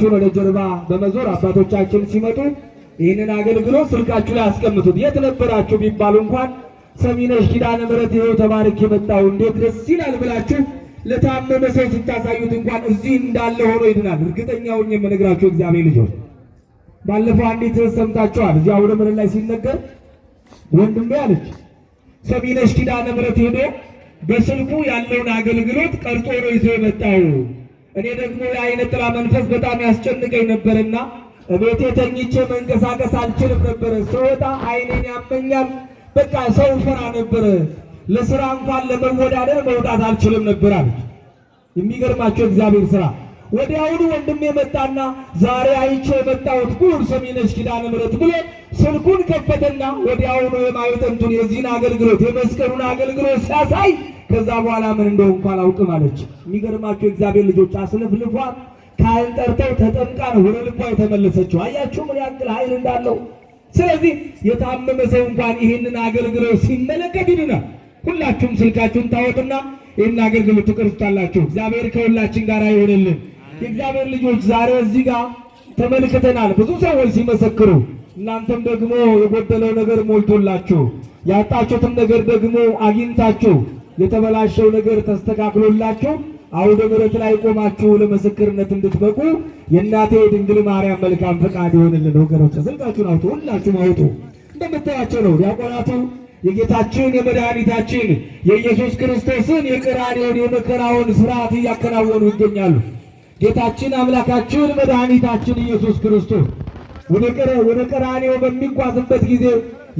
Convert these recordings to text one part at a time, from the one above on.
ፊታችሁን ወደ ጀርባ በመዞር አባቶቻችን ሲመጡ ይህንን አገልግሎት ስልካችሁ ላይ አስቀምጡት። የት ነበራችሁ ቢባሉ እንኳን ሰሚነሽ ኪዳነ ምሕረት ይኸው ተባርክ የመጣው እንዴት ደስ ይላል ብላችሁ ለታመመ ሰው ስታሳዩት እንኳን እዚህ እንዳለ ሆኖ ይድናል። እርግጠኛውን የምነግራችሁ እግዚአብሔር ልጆች፣ ባለፈው አንዲት ሰምታችኋል። እዚያ አውደ ምሕረት ላይ ሲነገር ወንድሜ አለች ሰሚነሽ ኪዳነ ምሕረት ሄዶ በስልኩ ያለውን አገልግሎት ቀርጾ ነው ይዞ የመጣው። እኔ ደግሞ የዓይነ ጥላ መንፈስ በጣም ያስጨንቀኝ ነበርና እቤቴ ተኝቼ መንቀሳቀስ አልችልም ነበረ። ስወጣ ዓይኔን ያመኛል። በቃ ሰው ፈራ ነበረ። ለስራ እንኳን ለመወዳደር መውጣት አልችልም ነበር አለች። የሚገርማቸው እግዚአብሔር ስራ። ወዲያውኑ ወንድሜ መጣና ዛሬ አይቼ የመጣሁት ጉድ ሰሚነሽ ኪዳነ ምሕረት ብሎ ስልኩን ከፈተና ወዲያውኑ የማይጠንቱን የዚህን አገልግሎት የመስቀሉን አገልግሎት ሲያሳይ ከዛ በኋላ ምን እንደው እንኳን አላውቅም አለች። የሚገርማቸው እግዚአብሔር ልጆች አስለፍልፏት ካህን ጠርተው ተጠምቃ ነው ወደ ልቧ የተመለሰችው። አያችሁ ምን ያክል ኃይል እንዳለው። ስለዚህ የታመመ ሰው እንኳን ይህንን አገልግሎት ሲመለከት ይድናል። ሁላችሁም ስልካችሁን ታወጡና ይህን አገልግሎት ትቀርጹታላችሁ። እግዚአብሔር ከሁላችን ጋር ይሆንልን። የእግዚአብሔር ልጆች ዛሬ እዚህ ጋር ተመልክተናል ብዙ ሰዎች ሲመሰክሩ፣ እናንተም ደግሞ የጎደለው ነገር ሞልቶላችሁ ያጣችሁትም ነገር ደግሞ አግኝታችሁ የተበላሸው ነገር ተስተካክሎላችሁ አውደ ምሕረት ላይ ቆማችሁ ለምስክርነት እንድትበቁ የእናቴ ድንግል ማርያም መልካም ፈቃድ ይሆንልን። ወገኖች ስልካችሁን አውጡ፣ ሁላችሁም አውጡ። እንደምታያቸው ነው ዲያቆናቱ የጌታችን የመድኃኒታችን የኢየሱስ ክርስቶስን የቀራንዮውን የመከራውን ስርዓት እያከናወኑ ይገኛሉ። ጌታችን አምላካችን መድኃኒታችን ኢየሱስ ክርስቶስ ወደ ቀራንዮ በሚጓዝበት ጊዜ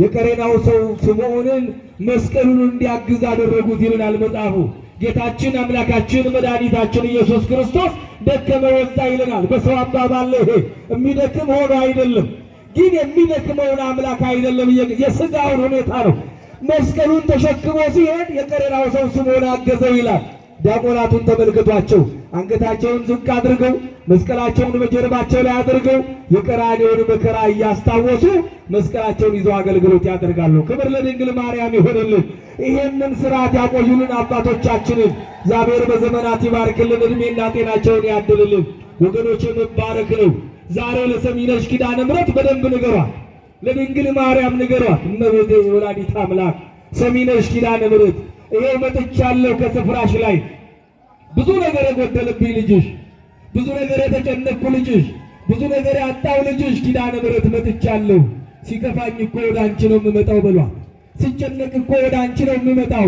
የቀሬናው ሰው ስምዖንን መስቀሉን እንዲያግዝ አደረጉት ይልናል መጽሐፉ። ጌታችን አምላካችን መድኃኒታችን ኢየሱስ ክርስቶስ ደከመ ወዛ ይለናል። በሰው አባባል ይሄ የሚደክም ሆኖ አይደለም፣ ግን የሚደክመውን አምላክ አይደለም፣ የሥጋውን ሁኔታ ነው። መስቀሉን ተሸክሞ ሲሄድ የቀሬናው ሰው ስምዖን አገዘው ይላል። ዲያቆናቱን ተመልከቷቸው። አንገታቸውን ዝቅ አድርገው መስቀላቸውን በጀርባቸው ላይ አድርገው የቀራንዮውን መከራ እያስታወሱ መስቀላቸውን ይዘው አገልግሎት ያደርጋሉ። ክብር ለድንግል ማርያም ይሆንልን። ይሄንን ስርዓት ያቆዩልን አባቶቻችንን እግዚአብሔር በዘመናት ይባርክልን፣ እድሜና ጤናቸውን ያድልልን። ወገኖች መባረክ ነው። ዛሬ ለሰሚነሽ ኪዳነ ምሕረት በደንብ ንገሯት፣ ለድንግል ማርያም ንገሯት። እመቤቴ ወላዲተ አምላክ ሰሚነሽ ኪዳነ ምሕረት ይሄው መጥቻለሁ ከስፍራሽ ላይ ብዙ ነገር የጎደለብኝ ልጅሽ፣ ብዙ ነገር የተጨነቅኩ ልጅሽ፣ ብዙ ነገር ያጣው ልጅሽ ኪዳነ ምሕረት መጥቻለሁ። ሲከፋኝ እኮ ወደ አንቺ ነው የምመጣው በሏት። ሲጨነቅ እኮ ወደ አንቺ ነው የምመጣው።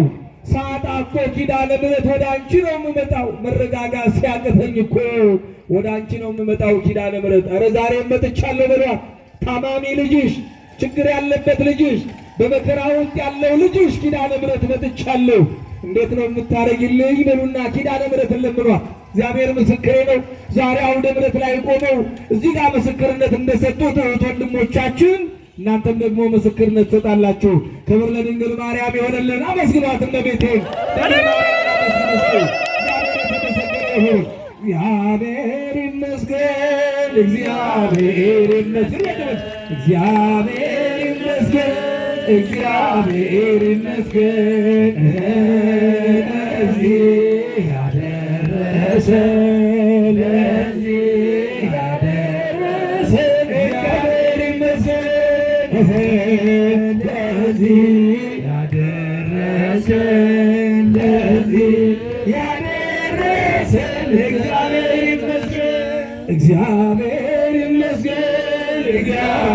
ሳጣ እኮ ኪዳነ ምሕረት ወደ አንቺ ነው የምመጣው። መረጋጋት ሲያቅተኝ እኮ ወደ አንቺ ነው የምመጣው ኪዳነ ምሕረት። ኧረ ዛሬም መጥቻለሁ በሏት። ታማሚ ልጅሽ፣ ችግር ያለበት ልጅሽ፣ በመከራ ውስጥ ያለው ልጅሽ ኪዳነ ምሕረት መጥቻለሁ። እንዴት ነው የምታረጊልኝ በሉና ኪዳነ ምሕረትን ለምኗት። እግዚአብሔር ምስክሬ ነው። ዛሬ አውደ ምሕረት ላይ ቆመው እዚህ ጋር ምስክርነት እንደሰጡት እህት ወንድሞቻችን እናንተም ደግሞ ምስክርነት ትሰጣላችሁ። ክብር ለድንግል ማርያም ይሆንልን። አመስግኗት እመቤቴ እግዚአብሔር ይመስገን፣ እግዚአብሔር ይመስገን፣ እግዚአብሔር ይመስገን፣ እግዚአብሔር ይመስገን ለዚህ ያደረሰን፣ ለዚህ ያደረሰን እግዚአብሔር ይመስገን፣ ለዚህ ያደረሰን፣ ለዚህ ያደረሰን እግዚአብሔር ይመስገን፣ እግዚአብሔር ይመስገን፣ እግዚአብሔር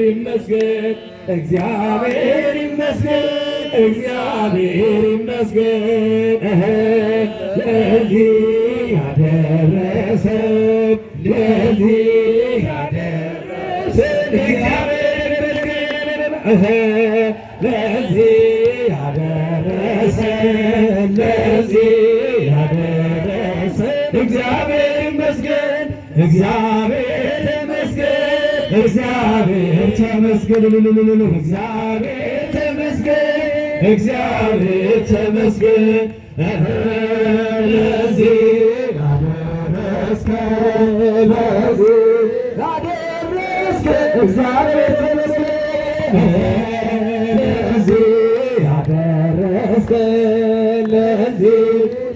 ይመስገን፣ እግዚአብሔር ይመስገን፣ እግዚአብሔር ይመስገን ለዚህ ያደረሰን፣ ለዚህ ያደረሰን እግዚአብሔር ይመስገን፣ ለዚህ ያደረሰን፣ ለዚህ ያደረሰን እግዚአብሔር ይመስገን፣ እግዚአብሔር ይመስገን፣ እግዚአብሔር ተመስገን፣ እግዚአብሔር ተመስገን፣ እግዚአብሔር ተመስገን ለዚህ ያደረስከን፣ ለዚህ ያደረስከን እግዚአብሔር ተመስገን፣ ለዚህ ያደረስከን፣ ለዚህ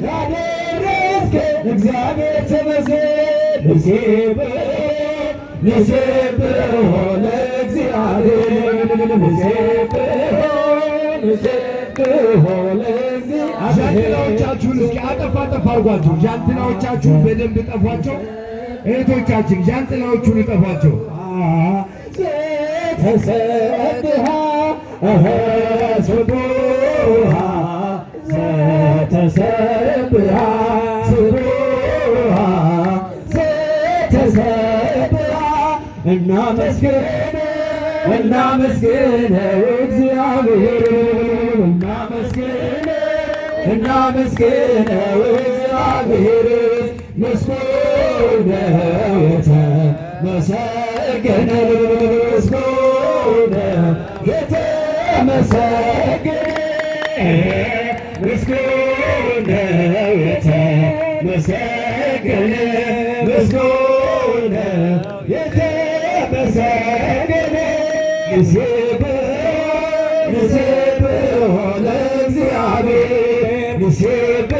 ያደረስከን እግዚአብሔር ተመስገን፣ ንሴብሖ ለእግዚአብሔር ንሴብሖ ለእግዚአብሔር። ዣንጥላዎቻችሁን እስኪ አጠፋ አድርጓቸው። ዣንጥላዎቻችሁን በደንብ ጠፏቸው። እህቶቻችን ዣንጥላዎቹን እጠፏቸው። ዘተሰብሐ ስቡሐ ዘተሰብሐ ስቡሐ ዘተሰብሐ እናመስግነው እግዚአብሔር እናመስግነው እግዚአብሔር ምስጉን ነው የተመሰገነ ምስጉን ነው የተመሰገነ ምስጉን ነው የተመሰገነ ምስጉን ነው የተመሰገነ ንሴብሖ ለእግዚአብሔር ንሴብሖ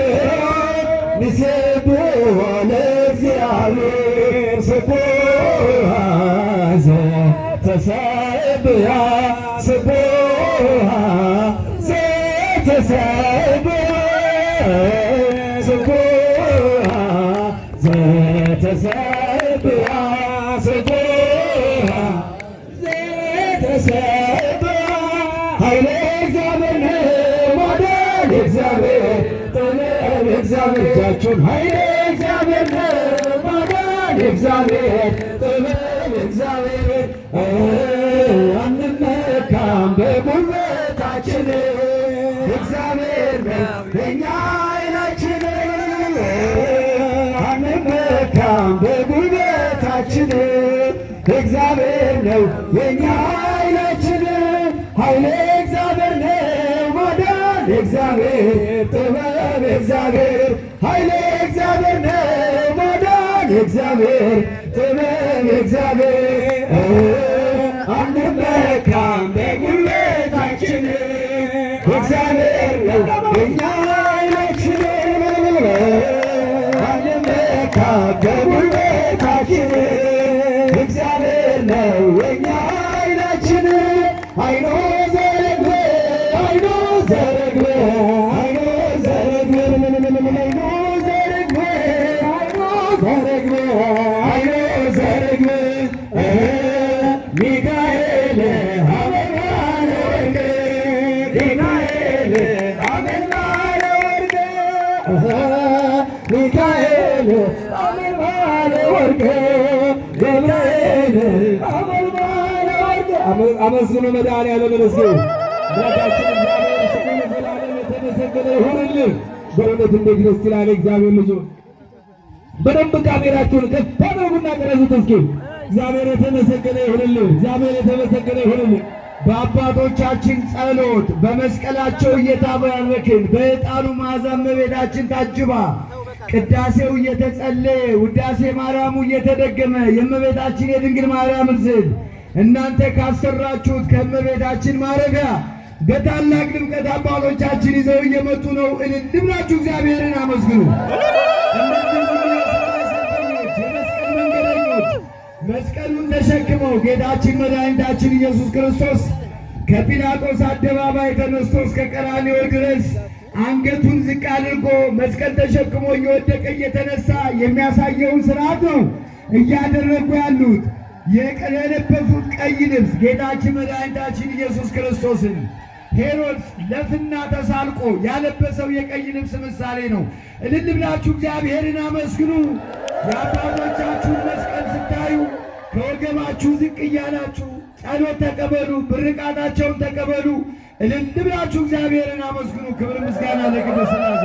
ለእግዚአብሔር ስቡሐ ዘተሰብሐ ስቡሐ ዘተሰብሐ ስቡሐ ዘተሰብሐ ስቡሐ ዘተሰብሐ ኃይለ እግዚአብሔር ነው ማዳን እግዚአብሔር ጥበብ እግዚአብሔር እጃችሁን ኃይለ እግዚአብሔር ነው ማዳን እግዚአብሔር ጥበብ እግዚአብሔር አንመካም በጉልበታችን እግዚአብሔር ነው የእኛ ኃይላችን አንመካም በጉልበታችን እግዚአብሔር ነው የእኛ ኃይላችን ኃይለ እግዚአብሔር ነው ማዳን እግዚአብሔር ጥበብ እግዚአብሔር ኃይለ እግዚአብሔር ነው ማዳን እግዚአብሔር ጥበብ እግዚአብሔር አንመካም በጉልበታችን እግዚአብሔር ነው የእኛ ኃይላችን አንመካም በጉልበታችን እግዚአብሔር ነው የእኛ ኃይላችን አይኖ ዘረግበ አይኖ ዘረግበ አይኖ ዘረግበ አይኖ ዘረግበ አይኖ ዘረግበ አይኖ ዘረግበ ሚካኤል አበባነ ወርቅ ሚካኤል አበባነ ወርቅ ሚካኤል አበባነ ወርቅ ገብርኤል አበባነ ወርቅ አመስግኑ መድኃኒዓለም መስገኑ አምላካችን እግዚአብሔር ስሙ ለዘላለም የተመሰገነ ይሁንልን። በእውነት እንዴት ደስ ይላል! እግዚአብሔር ልጅ በደንብ ካሜራችሁን ከፍ አድርጉና ቅረጹት እስኪ። እግዚአብሔር የተመሰገነ ይሁንልን። እግዚአብሔር የተመሰገነ ይሁንልን። በአባቶቻችን ጸሎት በመስቀላቸው እየተባረክን በዕጣኑ መዓዛ እመቤታችን ታጅባ ቅዳሴው እየተጸለየ ውዳሴ ማርያሙ እየተደገመ የእመቤታችን የድንግል ማርያምን ስዕል እናንተ ካሰራችሁት ከእመቤታችን ማረፊያ በታላቅ ድምቀት አባቶቻችን ይዘው እየመጡ ነው። እልል ብላችሁ እግዚአብሔርን አመስግኑ። የመስቀል መንገደኞች መስቀሉን ተሸክመው ጌታችን መድኃኒታችን ኢየሱስ ክርስቶስ ከጲላጦስ አደባባይ ተነስቶ እስከ ቀራንዮ ድረስ አንገቱን ዝቅ አድርጎ መስቀል ተሸክሞ እየወደቀ እየተነሳ የሚያሳየውን ስርዓት ነው እያደረጉ ያሉት። የለበሱት ቀይ ልብስ ጌታችን መድኃኒታችን ኢየሱስ ክርስቶስን ሄሮድስ ለፍና ተሳልቆ ያለበሰው የቀይ ልብስ ምሳሌ ነው። እልል ብላችሁ እግዚአብሔርን አመስግኑ። የአባቶቻችሁን መስቀል ስታዩ ከወገባችሁ ዝቅ እያላችሁ ጸሎት ተቀበሉ፣ ብርቃታቸውን ተቀበሉ። እልል ብላችሁ እግዚአብሔርን አመስግኑ። ክብር ምስጋና ለቅድስት ሥላሴ።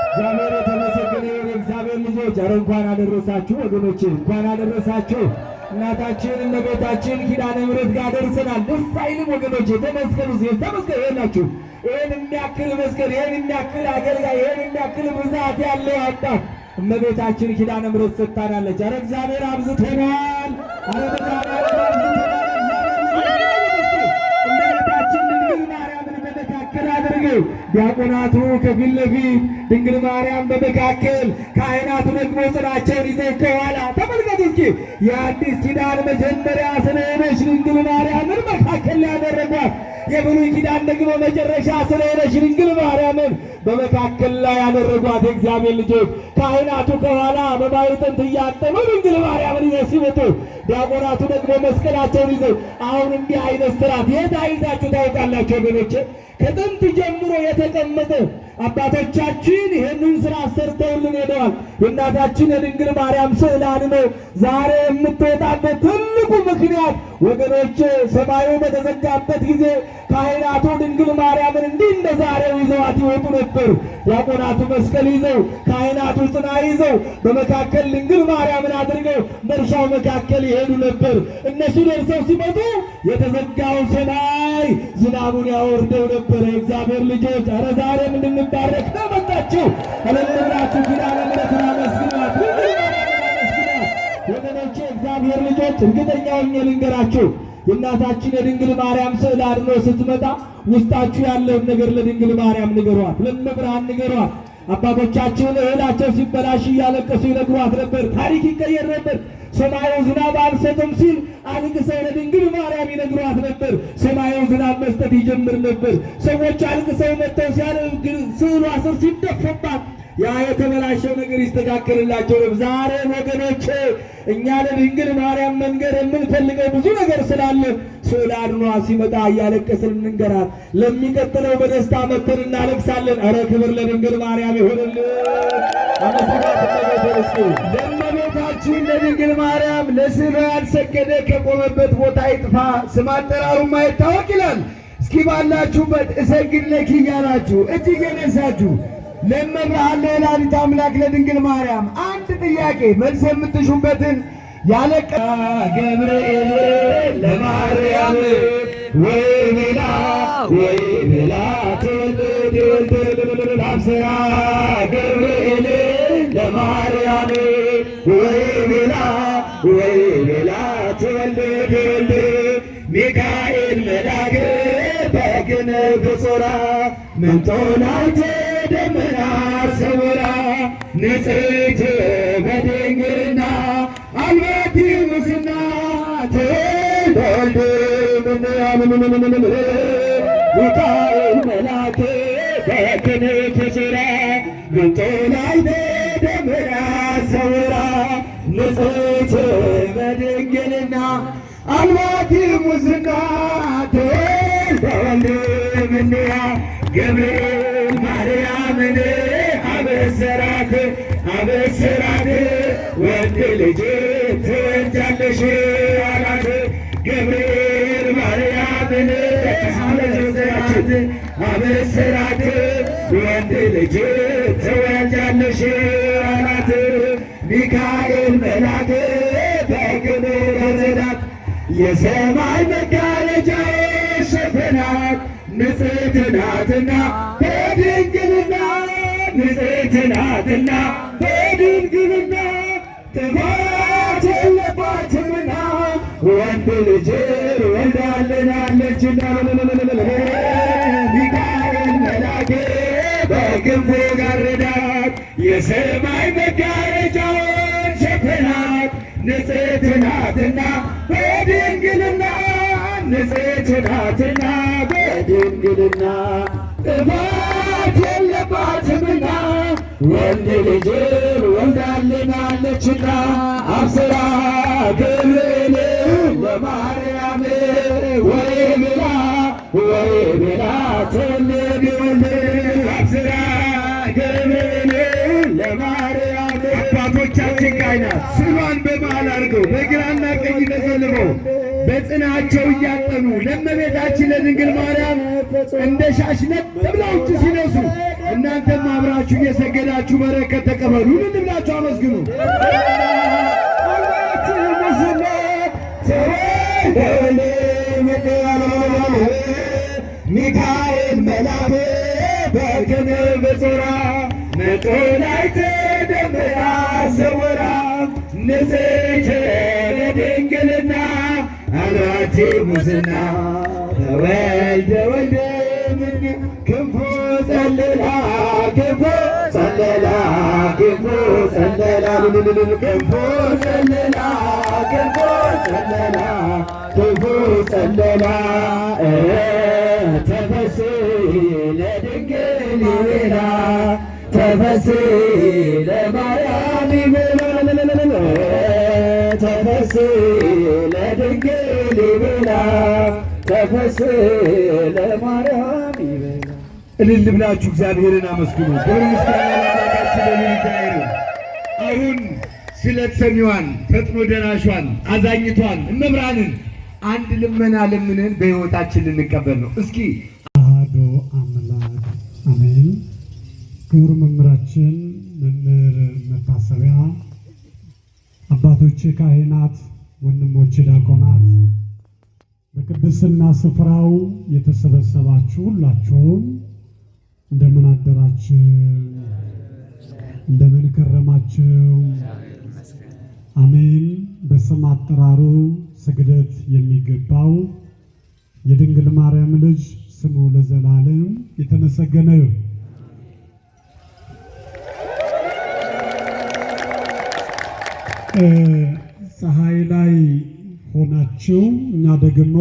እግዚአብሔር የተመሰገነ ይሁን። እግዚአብሔር ልጆች ኧረ እንኳን አደረሳችሁ ወገኖቼ፣ እንኳን አደረሳችሁ። እናታችን እመቤታችን ኪዳነ ምሕረት ጋር ደርሰናል። ደስ አይልም ወገኖቼ? ተመስገኑ ሲል ተመስገኑ የላችሁ። ይህን የሚያክል መስቀል፣ ይህን የሚያክል አገልጋይ፣ ይህን የሚያክል ብዛት ያለው አባት እመቤታችን ኪዳነ ምሕረት ሰጥታናለች። ኧረ እግዚአብሔር አብዝተናል። ኧረ እግዚአብሔር አብዝተናል። እመቤታችን ድንግል ማርያምን በመካከል አድርገው ዲያቆናቱ ከፊት ለፊት ድንግል ማርያም በመካከል ካህናቱ ደግሞ ጽናቸውን ይዘው ከኋላ። ተመልከቱ እስኪ የአዲስ ኪዳን መጀመሪያ ስለሆነች ድንግል ማርያምን መካከል ያደረጓት፣ የብሉይ ኪዳን ደግሞ መጨረሻ ስለሆነች ድንግል ማርያምን በመካከል ላይ ያደረጓት። የእግዚአብሔር ልጆች ካህናቱ ከኋላ በማኅተም እያጠኑ ድንግል ማርያምን ይዘው ሲመጡ፣ ዲያቆናቱ ደግሞ መስቀላቸውን ይዘው። አሁን እንዲህ አይነት ስርዓት የት አይታችሁ ታውቃላችሁ ወገኖቼ? ከጥንት ጀምሮ የተቀመጠ አባቶቻችን ይህንን ስራ ሰርተውልን ሄደዋል። የእናታችን የድንግል ማርያም ስዕል አድኖ ዛሬ የምትወጣበት ትልቁ ምክንያት ወገኖቼ፣ ሰማዩ በተዘጋበት ጊዜ ካህናቱ ድንግል ማርያምን እንዲህ እንደ ዛሬው ይዘዋት ይወጡ ነበር። ዲያቆናቱ መስቀል ይዘው፣ ካህናቱ ጽና ይዘው በመካከል ድንግል ማርያምን አድርገው በእርሻው መካከል ይሄዱ ነበር። እነሱ ደርሰው ሲመጡ የተዘጋው ሰማይ ዝናቡን ያወርደው ነበር። የእግዚአብሔር ልጆች ኧረ ዛሬም እንድንባረክ ነው መጣችሁ። አለምራችሁ ኪዳነ ምሕረትን አመስግኗት፣ ወገኖቼ። እግዚአብሔር ልጆች እርግጠኛውን ልንገራችሁ፣ የእናታችን የድንግል ማርያም ስዕል አድኖ ስትመጣ ውስጣችሁ ያለውን ነገር ለድንግል ማርያም ንገሯት፣ ለመብርሃን ንገሯት። አባቶቻችን እህላቸው ሲበላሽ እያለቀሱ ይነግሯት ነበር። ታሪክ ይቀየር ነበር። ሰማዩ ዝናብ አልሰጥም ሲል አልቅሰው ለድንግል ማርያም ይነግሯት ነበር። ሰማዩ ዝናብ መስጠት ይጀምር ነበር። ሰዎች አልቅሰው መጥተው ስዕሏ ስር ሲደፉባት ያ የተበላሸው ነገር ይስተካከልላቸው ነበር። ዛሬ ወገኖቼ እኛ ለድንግል ማርያም መንገር የምንፈልገው ብዙ ነገር ስላለ ስዕል አድኗ ሲመጣ እያለቀስን እንንገራት። ለሚቀጥለው በደስታ መተን እናለቅሳለን። ኧረ ክብር ለድንግል ማርያም ይሆንልን። ለእመቤታችን ለድንግል ማርያም ለስዕሏ ያልሰገደ ከቆመበት ቦታ ይጥፋ፣ ስም አጠራሩም አይታወቅ ይላል። እስኪ ባላችሁበት እሰግድ ለኪ እያላችሁ እጅግ የነሳችሁ ለመብርሃን ለወላዲተ አምላክ ለድንግል ማርያም አንድ ጥያቄ መልስ የምትሹበትን ያለቀ ገብርኤል ለማርያም ወይ ብላ ትወልድ አብስራ ገብርኤል ለማርያም ወይ ብላ ትወልድ ሚካኤል መልአክ በክንፍ ጾራ ምንጦላይተ ደመና ሰውራ ንጽሕት በድንግልና አልባቲ ሙስና ትወልድ ሚካኤል መልአክ በክንፍ ጾራ ምንጦላይተ ደመና ሰውራ ንጽሕት በድንግልና አልባቲ ሙስና ትወልድ ገብርኤል ማርያምን አበሰራት ወንድ ልጅ ትወልጃለሽ አላት። ገብርኤል ማርያምን አበሰራት ወንድ ልጅ ትወልጃለሽ አላት። ሚካኤል መልአክ በክብር ረዳት የሰማይ መጋረጃ ሸፈናት ንጽሕት ናትና በድንግልና በድንግልና ጥፋት የለባትምና ወንድ ልጅ ወልዳልናለችና ሚካኤል መልአክ በክንፉ ጋረዳት የሰማይ መጋረጃውን ሸፈናት ንጽሕት ናትና በድንግልና በድንግልና ጥፋት የለባትምና ወንድ ልጅ ወልዳልናለችና አብስራ ገብርኤል ለማርያም ወይ ብላ ትወልድ አብስራ ገብርኤል ለማርያም። አባቶቻችን ካህናት ስዕሏን በመሃል አድርገው በግራና ቀኝ ተሰልፈው በጽናቸው እያጠኑ ለእመቤታችን ለድንግል ማርያም እንደ ሻሽ ነጥ ብለው እጅ ሲነሱ እናንተም አብራችሁ እየሰገዳችሁ በረከት ተቀበሉ። ምን ብላችሁ አመስግኑ። ሚካኤል መልአክ በክንፍ ጾራ ምንጦላይተ ደመና ሰውራ ንጽሕት በድንግልና አልባቲ ሙስና ተወልደ ክንፉ ሰለላ ክንፉ ሰለላ ክንፉ ሰለላ ክንፉ ሰለላ ክንፉ ሰለላ ክንፉ ሰለላ ተፈሥሒ ለድንግል ይቤላ ተፈሥሒ ለማርያም ይቤላ ተፈሥሒ ለድንግል ይቤላ ተፈሥሒ ለማርያም ይቤላ። እልል ብላችሁ እግዚአብሔርን አመስግኑ። ክብር ምስጋና ለአምላካችን ለሚካኤል። አሁን ስለት ሰሚዋን ፈጥኖ ደራሿን አዛኝቷን እመብርሃንን አንድ ልመና ለምንን በሕይወታችን ልንቀበል ነው። እስኪ አሐዱ አምላክ አሜን። ክቡር መምህራችን መምህር መታሰቢያ፣ አባቶች ካህናት፣ ወንድሞች ዲያቆናት፣ በቅድስና ስፍራው የተሰበሰባችሁ ሁላችሁም እንደምን አደራችሁ? እንደምን ከረማችሁ? አሜን። በስም አጠራሩ ስግደት የሚገባው የድንግል ማርያም ልጅ ስሙ ለዘላለም የተመሰገነ ይሁን። ፀሐይ ላይ ሆናችሁ እኛ ደግሞ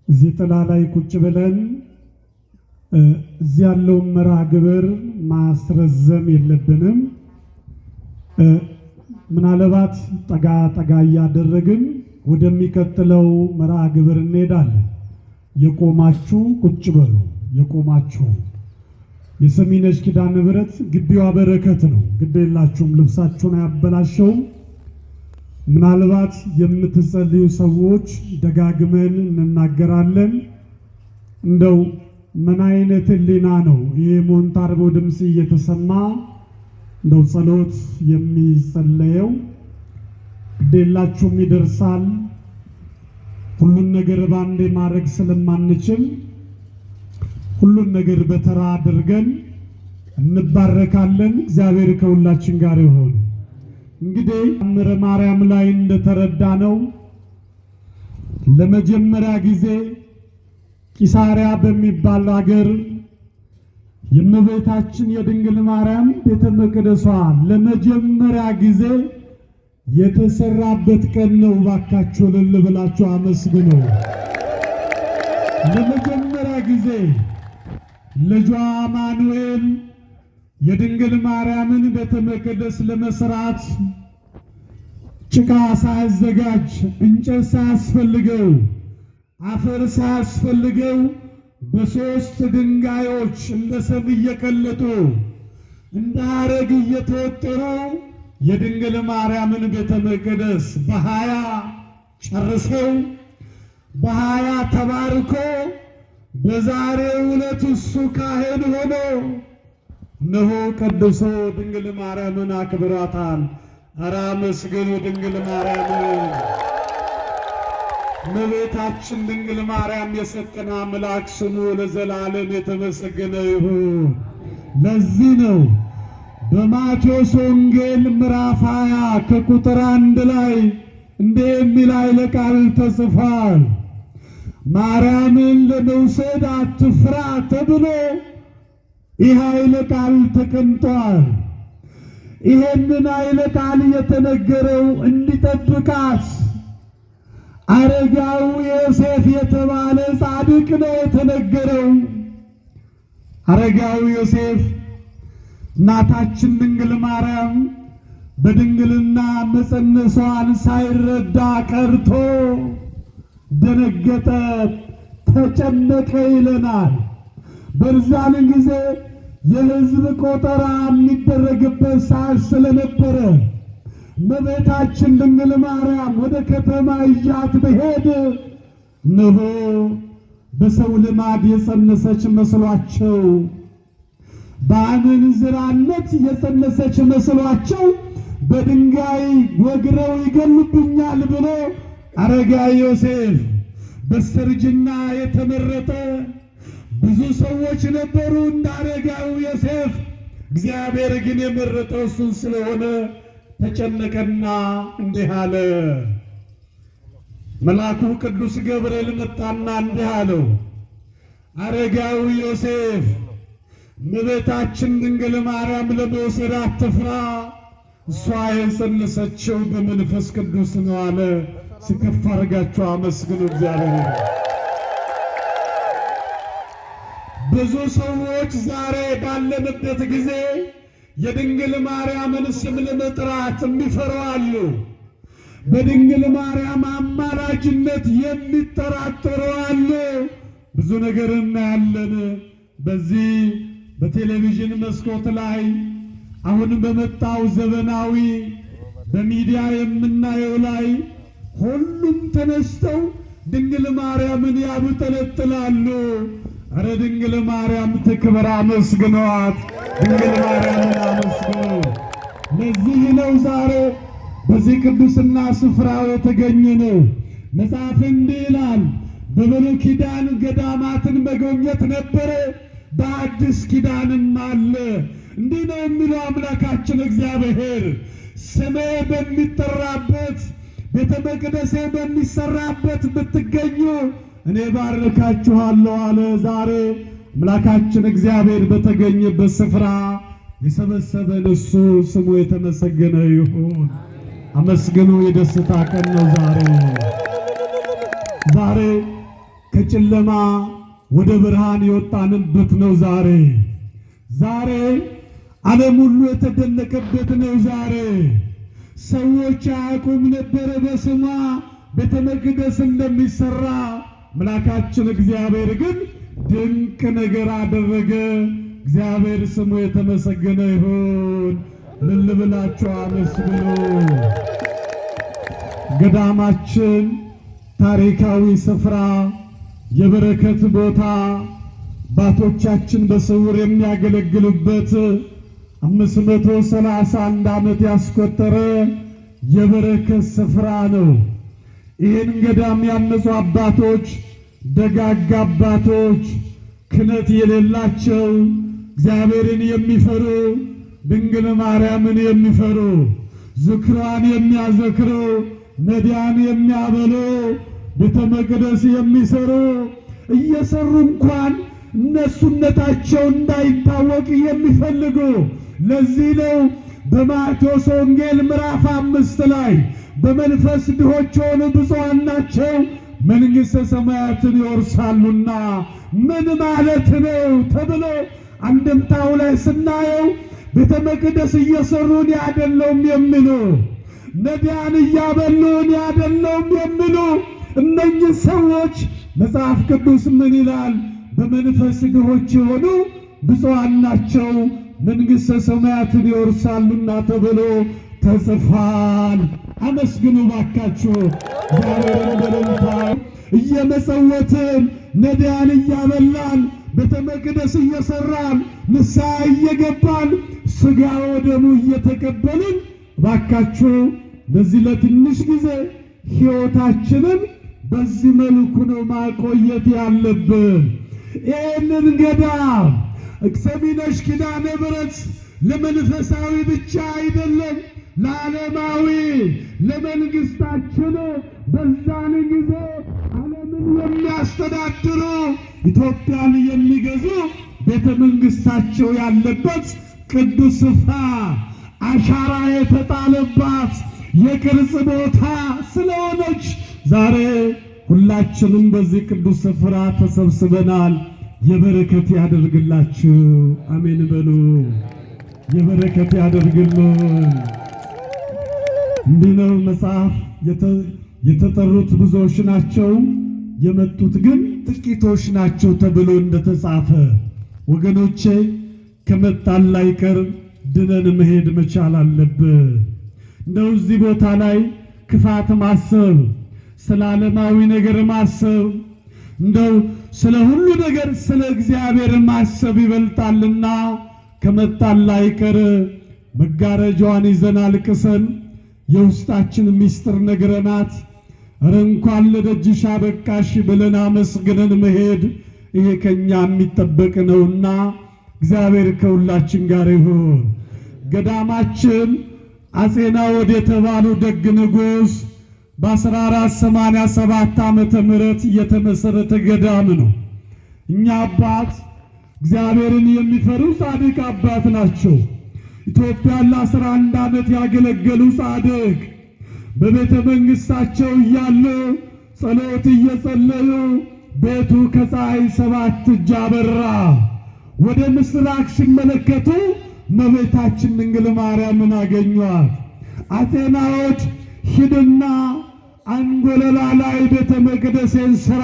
እዚህ ጥላ ላይ ቁጭ ብለን እዚህ ያለውን መርሃ ግብር ማስረዘም የለብንም። ምናልባት ጠጋ ጠጋ እያደረግን ወደሚቀጥለው መርሃ ግብር እንሄዳለን። የቆማችሁ ቁጭ በሉ። የቆማችሁ የሰሚነሽ ኪዳነ ምሕረት ግቢዋ በረከት ነው። ግድ የላችሁም፣ ልብሳችሁን አያበላሸውም። ምናልባት የምትጸልዩ ሰዎች ደጋግመን እንናገራለን። እንደው ምን አይነት ሕሊና ነው ይህ ሞንታርቦ ድምፅ እየተሰማ እንደው ጸሎት የሚጸለየው? ግዴላችሁም ይደርሳል። ሁሉን ነገር ባንዴ ማድረግ ስለማንችል ሁሉን ነገር በተራ አድርገን እንባረካለን። እግዚአብሔር ከሁላችን ጋር ይሁን። እንግዲህ ተአምረ ማርያም ላይ እንደተረዳ ነው ለመጀመሪያ ጊዜ ቂሳሪያ በሚባል ሀገር የእመቤታችን የድንግል ማርያም ቤተ መቅደሷ ለመጀመሪያ ጊዜ የተሰራበት ቀን ነው። ባካችሁ እልል ብላችሁ አመስግኑ። ለመጀመሪያ ጊዜ ልጇ አማኑኤል የድንግል ማርያምን ቤተ መቅደስ ለመስራት ጭቃ ሳያዘጋጅ፣ እንጨት ሳያስፈልገው፣ አፈር ሳያስፈልገው በሶስት ድንጋዮች እንደ ሰም እየቀለጡ እንደ ሐረግ እየተወጠሩ የድንግል ማርያምን ቤተ መቅደስ በ20 ጨርሰው በ20 ተባርኮ በዛሬው ዕለት እሱ ካህን ሆኖ እነሆ ቀድሶ ድንግል ማርያምን አክብሯታል። ኧረ አመስግኑ ድንግል ማርያምን። እመቤታችን ድንግል ማርያም የሰጠን አምላክ ስሙ ለዘላለም የተመሰገነ ይሁን። ለዚህ ነው በማቴዎስ ወንጌል ምዕራፍ 20 ከቁጥር 1 ላይ እንዲህ የሚል ኃይለ ቃል ተጽፏል። ማርያምን ለመውሰድ አትፍራ ተብሎ ይህ ኃይለ ቃል ተቀምጧል። ይሄንን ኃይለ ቃል የተነገረው እንዲጠብቃት አረጋዊ ዮሴፍ የተባለ ጻድቅ ነው የተነገረው። አረጋዊ ዮሴፍ እናታችን ድንግል ማርያም በድንግልና መጸነሷን ሳይረዳ ቀርቶ ደነገጠ፣ ተጨነቀ ይለናል። በዛን ጊዜ የሕዝብ ቆጠራ የሚደረግበት ሰዓት ስለነበረ እመቤታችን ድንግል ማርያም ወደ ከተማ ይዣት ብሄድ እነሆ በሰው ልማድ የጸነሰች መስሏቸው፣ በአመንዝራነት የጸነሰች መስሏቸው በድንጋይ ወግረው ይገሉብኛል ብሎ አረጋዊ ዮሴፍ በስተርጅና የተመረጠ ብዙ ሰዎች ነበሩ እንደ አረጋዊ ዮሴፍ። እግዚአብሔር ግን የመረጠው እሱን ስለሆነ ተጨነቀና እንዲህ አለ። መልአኩ ቅዱስ ገብርኤል መጣና እንዲህ አለው፣ አረጋዊ ዮሴፍ እመቤታችን ድንግል ማርያም ለመውሰድ አትፍራ፣ እሷ የጸነሰችው በመንፈስ ቅዱስ ነው አለ። ስከፍ አድርጋችሁ አመስግኑ እግዚአብሔር። ብዙ ሰዎች ዛሬ ባለንበት ጊዜ የድንግል ማርያምን ስም ለመጥራት የሚፈሩ አሉ። በድንግል ማርያም አማላጅነት የሚጠራጠሩ አሉ። ብዙ ነገር እናያለን። በዚህ በቴሌቪዥን መስኮት ላይ አሁን በመጣው ዘመናዊ በሚዲያ የምናየው ላይ ሁሉም ተነስተው ድንግል ማርያምን ያብጠለጥላሉ። አረ ድንግል ማርያም ትክበር፣ አመስግኗት። ድንግል ማርያምን አመስግኑ። ለዚህ ነው ዛሬ በዚህ ቅዱስና ስፍራው የተገኘነ። መጽሐፍ እንዲህ ይላል፣ በብሉይ ኪዳን ገዳማትን መጎብኘት ነበረ፣ በአዲስ ኪዳንም አለ። እንዲህ ነው የሚለው አምላካችን እግዚአብሔር፣ ስሜ በሚጠራበት ቤተ መቅደሴ በሚሰራበት ብትገኙ እኔ ባርካችኋለሁ አለ። ዛሬ አምላካችን እግዚአብሔር በተገኘበት ስፍራ የሰበሰበን እሱ ስሙ የተመሰገነ ይሁን። አመስግኑ። የደስታ ቀን ነው ዛሬ ከጨለማ ወደ ብርሃን የወጣንበት ነው ዛሬ ዓለም ሁሉ የተደነቀበት ነው ሰዎች አያውቁም ነበረ በስሟ ቤተ መቅደስ እንደሚሰራ። አምላካችን እግዚአብሔር ግን ድንቅ ነገር አደረገ። እግዚአብሔር ስሙ የተመሰገነ ይሁን። ምን ልበላችሁ? አመስግኑ። ገዳማችን ታሪካዊ ስፍራ፣ የበረከት ቦታ፣ አባቶቻችን በስውር የሚያገለግሉበት 531 ዓመት ያስቆጠረ የበረከት ስፍራ ነው። ይህን ገዳም ያነጹ አባቶች፣ ደጋግ አባቶች፣ ክህነት የሌላቸው እግዚአብሔርን የሚፈሩ ድንግል ማርያምን የሚፈሩ ዝክሯን የሚያዘክሩ ነዳያን የሚያበሉ ቤተ መቅደስ የሚሰሩ እየሰሩ እንኳን እነሱነታቸው እንዳይታወቅ የሚፈልጉ። ለዚህ ነው በማቴዎስ ወንጌል ምዕራፍ 5 ላይ በመንፈስ ድሆች የሆኑ ብፁዓን ናቸው መንግሥተ ሰማያትን ይወርሳሉና ምን ማለት ነው ተብሎ አንድምታው ላይ ስናየው ቤተ መቅደስ እየሰሩን ያደለውም የሚሉ ነዳያን እያበሉን ያደለውም የሚሉ እነኚህ ሰዎች መጽሐፍ ቅዱስ ምን ይላል? በመንፈስ ድሆች የሆኑ ብፁዓን ናቸው መንግሥተ ሰማያትን ይወርሳሉና ተብሎ ተጽፏል። አመስግኑ ባካችሁ። እግዚአብሔርን በደምታ እየመጸወትን ነዳያን እያበላን ቤተ መቅደስ እየሰራን ንስሐ እየገባን ሥጋ ወደሙ እየተቀበልን ባካችሁ በዚህ ለትንሽ ጊዜ ሕይወታችንን በዚህ መልኩ ነው ማቆየት ያለብን። ይህንን ገዳም ሰሚነሽ ኪዳነ ምሕረት ለመንፈሳዊ ብቻ አይደለም፣ ለዓለማዊ ለመንግሥታችን በዛን ጊዜ ዓለምን የሚያስተዳድሩ ኢትዮጵያን የሚገዙ ቤተ መንግሥታቸው ያለበት ቅዱስ ስፍራ አሻራ የተጣለባት የቅርጽ ቦታ ስለሆነች ዛሬ ሁላችንም በዚህ ቅዱስ ስፍራ ተሰብስበናል። የበረከት ያደርግላችሁ። አሜን በሉ። የበረከት ያደርግልን። እንዲህ ነው መጽሐፍ፣ የተጠሩት ብዙዎች ናቸው፣ የመጡት ግን ጥቂቶች ናቸው ተብሎ እንደተጻፈ። ወገኖቼ ከመጣን ላይቀር ድነን መሄድ መቻል አለብን። እንደው እዚህ ቦታ ላይ ክፋት ማሰብ፣ ስለ ዓለማዊ ነገር ማሰብ፣ እንደው ስለ ሁሉ ነገር ስለ እግዚአብሔር ማሰብ ይበልጣልና ከመጣን ላይቀር መጋረጃዋን ይዘን አልቅሰን የውስጣችን ምስጢር ነግረናት ኧረ እንኳን ለደጅሽ አበቃሽ ብለን አመስግነን መሄድ ይሄ ከኛ የሚጠበቅ ነውና እግዚአብሔር ከሁላችን ጋር ይሁን። ገዳማችን አፄ ናዖድ የተባሉ ደግ ንጉሥ በ1487 ዓመተ ምህረት የተመሰረተ ገዳም ነው። እኛ አባት እግዚአብሔርን የሚፈሩ ጻድቅ አባት ናቸው። ኢትዮጵያን ለ11 ዓመት ያገለገሉ ጻድቅ በቤተ መንግሥታቸው እያሉ ጸሎት እየጸለዩ ቤቱ ከፀሐይ 7 እጅ አበራ። ወደ ምስራቅ ሲመለከቱ እመቤታችን ድንግል ማርያምን አገኟት። አፄ ናዖድ ሂድና አንጎለላ ላይ ቤተ መቅደሴን ሥራ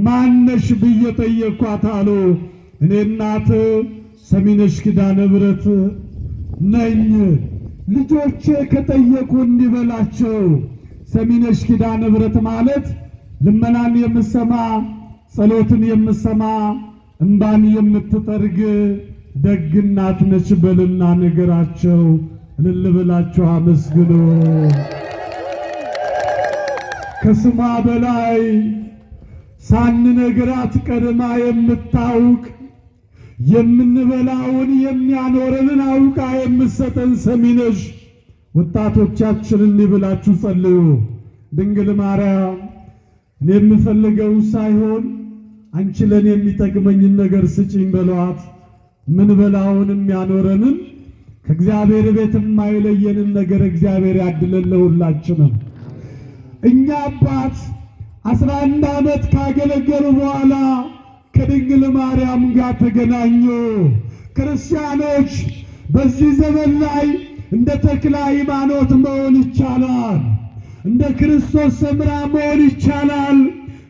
ማነሽ ብዬ ጠየኳት አሉ። እኔ እናት ሰሚነሽ ኪዳነ ምሕረት ነኝ። ልጆቼ ከጠየቁ እንዲበላቸው። ሰሚነሽ ኪዳነ ምሕረት ማለት ልመናን የምሰማ ጸሎትን የምሰማ እንባን የምትጠርግ ደግ እናት ነች በልና ነገራቸው። እልል ብላችሁ አመስግኑ። ከስሟ በላይ ሳንነግራት ቀድማ የምታውቅ የምንበላውን የሚያኖረንን አውቃ የምትሰጠን ሰሚነሽ። ወጣቶቻችን እንዲህ ብላችሁ ጸልዩ። ድንግል ማርያም እኔ የምፈልገው ሳይሆን አንቺ ለኔ የሚጠቅመኝን ነገር ስጪኝ በሏት። ምን በላውን የሚያኖረንን ከእግዚአብሔር ቤት የማይለየንን ነገር እግዚአብሔር ያድለን ለሁላችንም። እኛ አባት 11 ዓመት ካገለገሉ በኋላ ከድንግል ማርያም ጋር ተገናኙ። ክርስቲያኖች በዚህ ዘመን ላይ እንደ ተክለ ሃይማኖት መሆን ይቻላል። እንደ ክርስቶስ ሰምራ መሆን ይቻላል።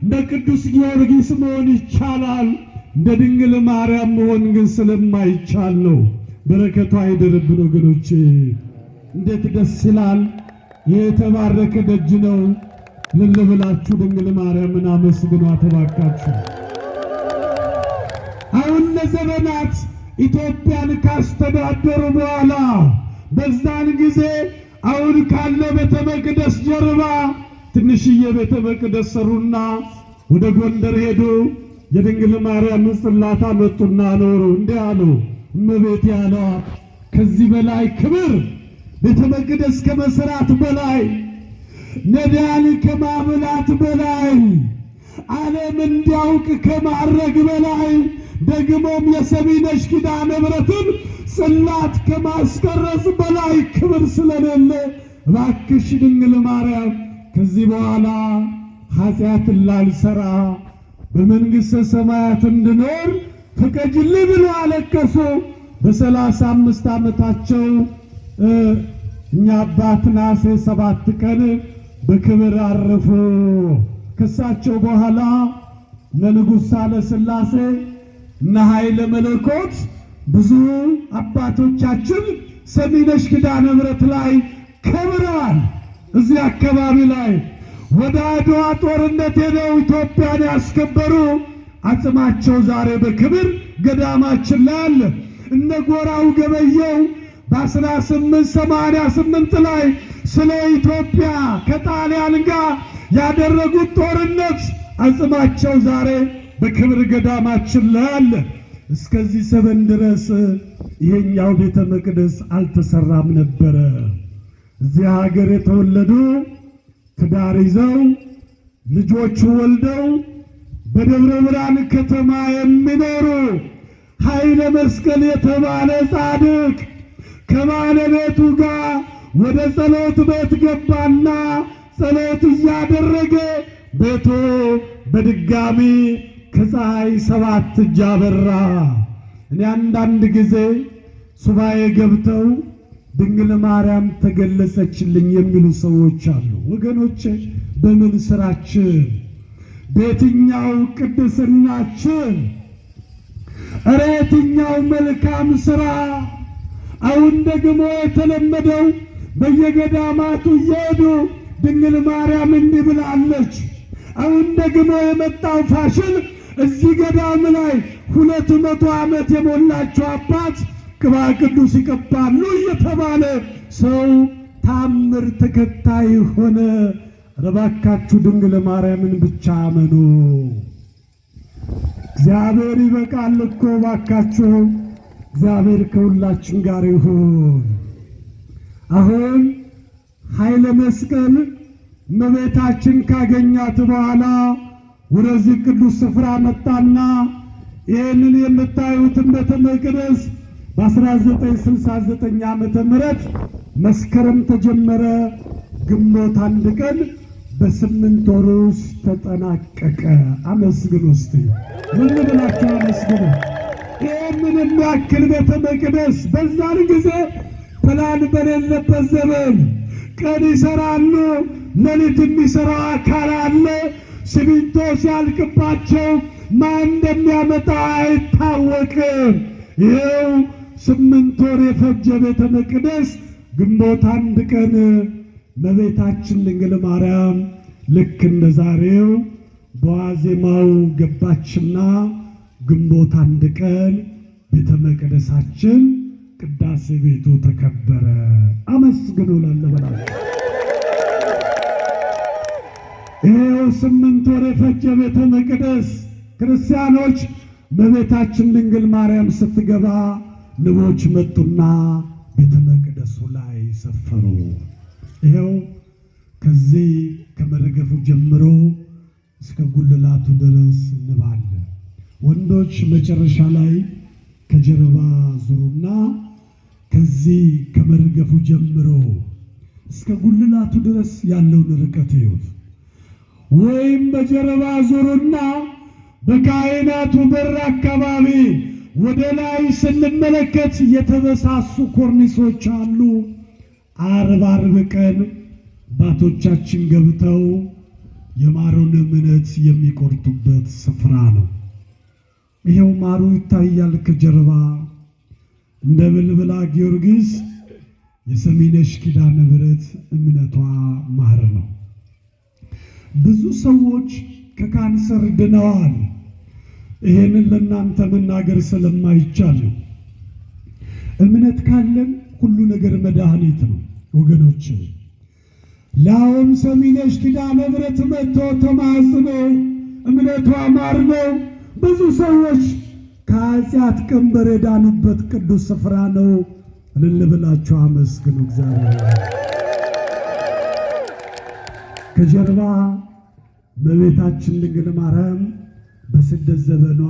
እንደ ቅዱስ ጊዮርጊስ መሆን ይቻላል። እንደ ድንግል ማርያም መሆን ግን ስለማይቻል ነው። በረከቷ አይደርብን ወገኖቼ። እንዴት ደስ ይላል! ይህ የተባረከ ደጅ ነው። ልል ብላችሁ ድንግል ማርያምን አመስግኗ ተባካችሁ። አሁን ለዘመናት ኢትዮጵያን ካስተዳደሩ በኋላ በዛን ጊዜ አሁን ካለ ቤተ መቅደስ ጀርባ ትንሽዬ ቤተ መቅደስ ሰሩና ወደ ጎንደር ሄዱ። የድንግል ማርያም ጽላት አመጡና ኖሩ። እንዲህ አሉ፣ እመቤቴ ያለዋት ከዚህ በላይ ክብር ቤተ መቅደስ ከመስራት በላይ ነዳያን ከማብላት በላይ ዓለም እንዲያውቅ ከማድረግ በላይ ደግሞም የሰሚነሽ ኪዳነ ምሕረትን ጽላት ከማስቀረጽ በላይ ክብር ስለሌለ እባክሽ ድንግል ማርያም ከዚህ በኋላ ኃጢአትን ላልሰራ በመንግሥተ ሰማያት እንድኖር ፍቀጅልኝ ብሎ አለቀሱ። በ35 ዓመታቸው እኛ አባት ነሐሴ 7 ቀን በክብር አረፉ። ከሳቸው በኋላ ለንጉሥ ሳህለ ሥላሴ እና ኃይለ መለኮት ብዙ አባቶቻችን ሰሚነሽ ኪዳነ ምሕረት ላይ ከብረዋል። እዚህ አካባቢ ላይ ወደ አድዋ ጦርነት ሄደው ኢትዮጵያን ያስከበሩ አጽማቸው ዛሬ በክብር ገዳማችን ላይ አለ። እነ ጎራው ገበየው በ1888 ላይ ስለ ኢትዮጵያ ከጣሊያን ጋር ያደረጉት ጦርነት አጽማቸው ዛሬ በክብር ገዳማችን ላይ አለ። እስከዚህ ዘመን ድረስ ይሄኛው ቤተ መቅደስ አልተሰራም ነበረ። እዚህ ሀገር የተወለዱ ትዳር ይዘው ልጆች ወልደው በደብረ ብርሃን ከተማ የሚኖሩ ኃይለ መስቀል የተባለ ጻድቅ ከባለቤቱ ጋር ወደ ጸሎት ቤት ገባና ጸሎት እያደረገ ቤቱ በድጋሚ ከፀሐይ 7 እጅ አበራ። እኔ አንዳንድ ጊዜ ሱባኤ ገብተው ድንግል ማርያም ተገለጸችልኝ የሚሉ ሰዎች አሉ። ወገኖቼ በምን ስራችን፣ በየትኛው ቅድስናችን፣ እረ የትኛው መልካም ስራ? አሁን ደግሞ የተለመደው በየገዳማቱ እየሄዱ ድንግል ማርያም እንዲህ ብላለች። አሁን ደግሞ የመጣው ፋሽን እዚህ ገዳም ላይ 200 ዓመት የሞላቸው አባት ቅባ ቅዱስ ይቀባሉ እየተባለ ሰው ታምር ተከታይ ሆነ። ረባካችሁ ድንግል ማርያምን ብቻ አመኑ። እግዚአብሔር ይበቃል እኮ ባካችሁ። እግዚአብሔር ከሁላችን ጋር ይሁን። አሁን ኃይለ መስቀል እመቤታችን ካገኛት በኋላ ወደዚህ ቅዱስ ስፍራ መጣና ይህንን የምታዩትን ቤተ መቅደስ በ1969 ዓመተ ምህረት መስከረም ተጀመረ። ግንቦት 1 ቀን በ8 ወር ውስጥ ተጠናቀቀ። አመስግኑ እስቲ፣ ምን ብላችሁ አመስግኑ። ይህንን የሚያክል ቤተ መቅደስ በዛን ጊዜ ፕላን በሌለበት ዘመን ቀን ይሰራሉ፣ ሌሊት የሚሰራው አካል አለ። ሲሚንቶ ሲያልቅባቸው ማን እንደሚያመጣ አይታወቅም። ይኸው 8 ወር የፈጀ ቤተ መቅደስ ግንቦት 1 ቀን እመቤታችን ድንግል ማርያም ልክ እንደ ዛሬው በዋዜማው ገባችና ግንቦት 1 ቀን ቤተ መቅደሳችን ቅዳሴ ቤቱ ተከበረ። አመስግኑ ለለበላችሁ። ይኸው 8 ወር የፈጀ ቤተ መቅደስ ክርስቲያኖች እመቤታችን ድንግል ማርያም ስትገባ ንቦች መጡና ቤተ መቅደሱ ላይ ሰፈሩ። ይኸው ከዚህ ከመረገፉ ጀምሮ እስከ ጉልላቱ ድረስ ንብ አለ። ወንዶች መጨረሻ ላይ ከጀርባ ዙሩና ከዚህ ከመረገፉ ጀምሮ እስከ ጉልላቱ ድረስ ያለውን ርቀት ይዩት። ወይም በጀርባ ዙሩና በካህናቱ በር አካባቢ ወደ ላይ ስንመለከት የተበሳሱ ኮርኒሶች አሉ። ዓርብ ቀን አባቶቻችን ገብተው የማሩን እምነት የሚቆርጡበት ስፍራ ነው። ይሄው ማሩ ይታያል ከጀርባ። እንደ ብልብላ ጊዮርጊስ የሰሚነሽ ኪዳነ ምሕረት እምነቷ ማር ነው። ብዙ ሰዎች ከካንሰር ድነዋል። ይሄንን ለእናንተ መናገር ስለማይቻል ነው። እምነት ካለን ሁሉ ነገር መድኃኒት ነው ወገኖች። ላውም ሰሚነሽ ኪዳነ ምሕረት መጥቶ ተማጽኖ እምነቷ ማር ነው። ብዙ ሰዎች ከኃጢአት ቀንበር የዳኑበት ቅዱስ ስፍራ ነው። እልል ብላችሁ አመስግኑ እግዚአብሔር። ከጀርባ እመቤታችን ድንግል ማርያም በስደት ዘመኗ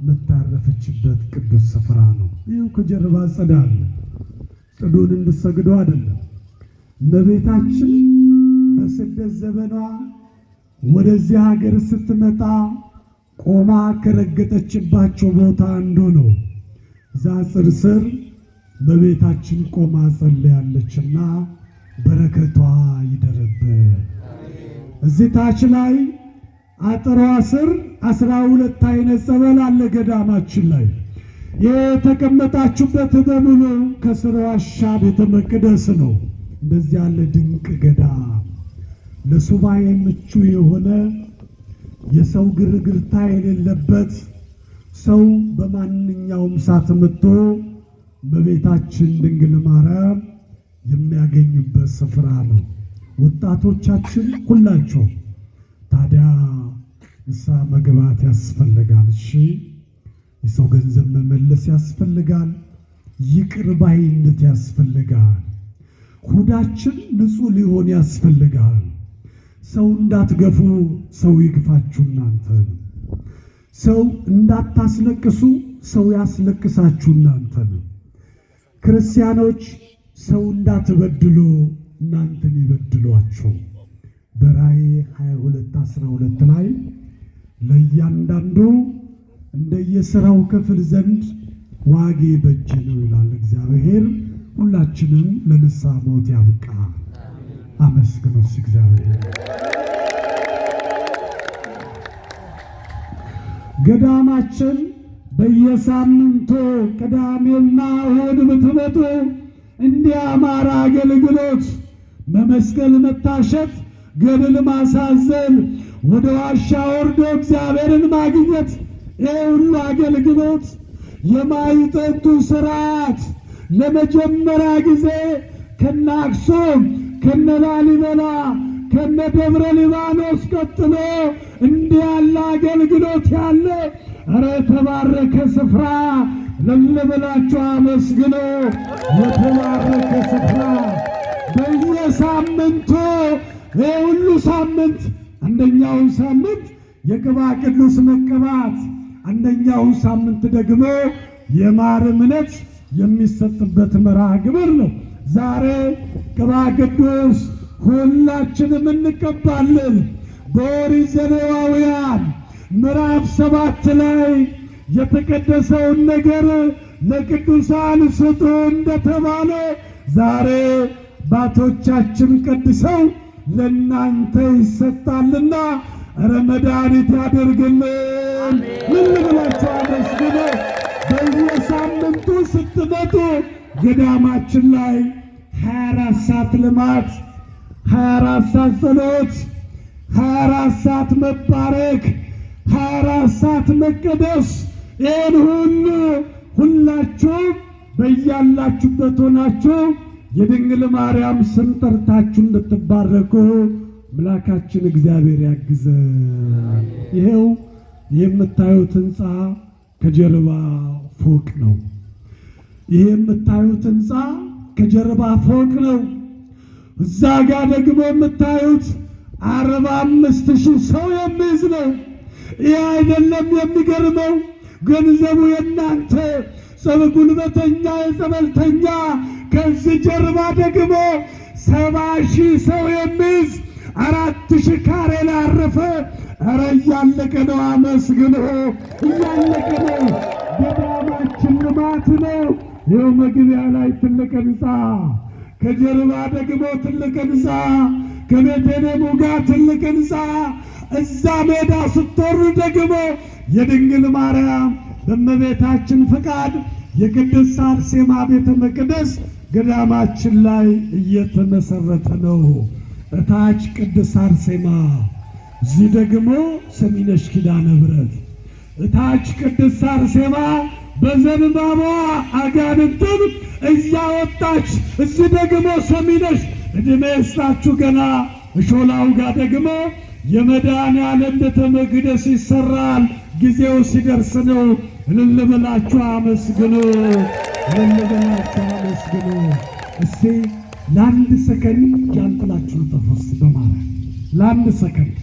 መታረፈችበት ቅዱስ ስፍራ ነው። ይኸው ከጀርባ ጸዳል። ጽዱን እንድሰግዱ አይደለም። እመቤታችን በስደት ዘመኗ ወደዚህ ሀገር ስትመጣ ቆማ ከረገጠችባቸው ቦታ አንዱ ነው። እዛ ጽድ ስር እመቤታችን ቆማ ጸልያለችና በረከቷ ይደርብን። እዚህ ታች ላይ አጥሯ ስር 12 አይነት ጸበል አለ ገዳማችን ላይ። የተቀመጣችሁበት በሙሉ ከስር ዋሻ ቤተ መቅደስ ነው። እንደዚህ ያለ ድንቅ ገዳም ለሱባኤ ምቹ የሆነ የሰው ግርግርታ የሌለበት ሰው በማንኛውም ሰዓት መጥቶ በቤታችን ድንግል ማርያም የሚያገኙበት ስፍራ ነው። ወጣቶቻችን ሁላቸው ታዲያ ንስሐ መግባት ያስፈልጋል። እሺ፣ የሰው ገንዘብ መመለስ ያስፈልጋል። ይቅር ባይነት ያስፈልጋል። ሆዳችን ንጹሕ ሊሆን ያስፈልጋል። ሰው እንዳትገፉ፣ ሰው ይግፋችሁ። እናንተን ሰው እንዳታስለቅሱ፣ ሰው ያስለቅሳችሁ። እናንተን ክርስቲያኖች ሰው እንዳትበድሉ፣ እናንተን ይበድሏቸው። በራእይ 22:12 ላይ ለእያንዳንዱ እንደየሥራው ክፍል ዘንድ ዋጌ በእጄ ነው ይላል እግዚአብሔር። ሁላችንም ለንስሐ ሞት ያብቃ። አመስግኑስ እግዚአብሔር። ገዳማችን በየሳምንቱ ቅዳሜና እሑድ ብትመጡ እንዲያማረ አገልግሎት በመስቀል መታሸት፣ ገድል ማሳዘን፣ ወደ ዋሻ ወርዶ እግዚአብሔርን ማግኘት፣ ይህ ሁሉ አገልግሎት የማይጠጡ ሥርዓት ለመጀመሪያ ጊዜ ከነ አክሱም ከነ ላሊበላ ከነ ደብረ ሊባኖስ ቀጥሎ እንዲህ ያለ አገልግሎት ያለ ኧረ የተባረከ ስፍራ ለልበላችሁ አመስግኖ። የተባረከ ስፍራ በየሳምንቱ የሁሉ ሳምንት አንደኛውን ሳምንት የቅባ ቅዱስ መቀባት፣ አንደኛውን ሳምንት ደግሞ የማር እምነት የሚሰጥበት መርሃ ግብር ነው። ዛሬ ቅባ ቅዱስ ሁላችንም እንቀባለን። በኦሪት ዘሌዋውያን ምዕራፍ 7 ላይ የተቀደሰውን ነገር ለቅዱሳን ስጡ እንደተባለ ዛሬ አባቶቻችን ቀድሰው ለእናንተ ይሰጣልና ረመዳኒት ያደርግልን። ምን ብላችሁ አመስግኑ። በየሳምንቱ ስትመጡ ገዳማችን ላይ 24 ሰዓት ልማት፣ 24 ሰዓት ጸሎት፣ 24 ሰዓት መባረክ፣ 24 ሰዓት መቀደስ፣ ይህን ሁሉ ሁላችሁ በያላችሁበት ሆናችሁ የድንግል ማርያም ስም ጠርታችሁ እንድትባረኩ አምላካችን እግዚአብሔር ያግዘን። ይሄው የምታዩት ሕንፃ ከጀርባ ፎቅ ነው። ይሄ የምታዩት ሕንፃ ከጀርባ ፎቅ ነው። እዛ ጋር ደግሞ የምታዩት 45,000 ሰው የሚይዝ ነው። ይህ አይደለም የሚገርመው፣ ገንዘቡ የእናንተ ጉልበተኛ የጸበልተኛ። ከዚህ ጀርባ ደግሞ 70,000 ሰው የሚይዝ 4,000 ካሬ ላረፈ። ኧረ እያለቀ ነው። አመስግኖ እያለቀ ነው። ገዳማችን ልማት ነው። ይኸው መግቢያ ላይ ትልቅ ሕንፃ፣ ከጀርባ ደግሞ ትልቅ ሕንፃ፣ ከቤተልሔሙ ጋር ትልቅ ሕንፃ። እዛ ሜዳ ስትወርዱ ደግሞ የድንግል ማርያም በእመቤታችን ፈቃድ የቅድስት አርሴማ ቤተ መቅደስ ገዳማችን ላይ እየተመሰረተ ነው። እታች ቅድስት አርሴማ፣ እዚህ ደግሞ ሰሚነሽ ኪዳነ ምሕረት። እታች ቅድስት አርሴማ በዘንባባ አጋንንትን እያወጣች፣ እዚህ ደግሞ ሰሚነሽ ዕድሜ ይስጣችሁ ገና እሾላው ጋር ደግሞ የመድኃኔዓለም ቤተ መቅደስ ይሰራል። ጊዜው ሲደርስ ነው። እልል ብላችሁ አመስግኑ፣ እልል ብላችሁ አመስግኑ። እስቲ ለአንድ ሰከንድ ጃንጥላችሁን ተፈስ በማለት ለአንድ ሰከንድ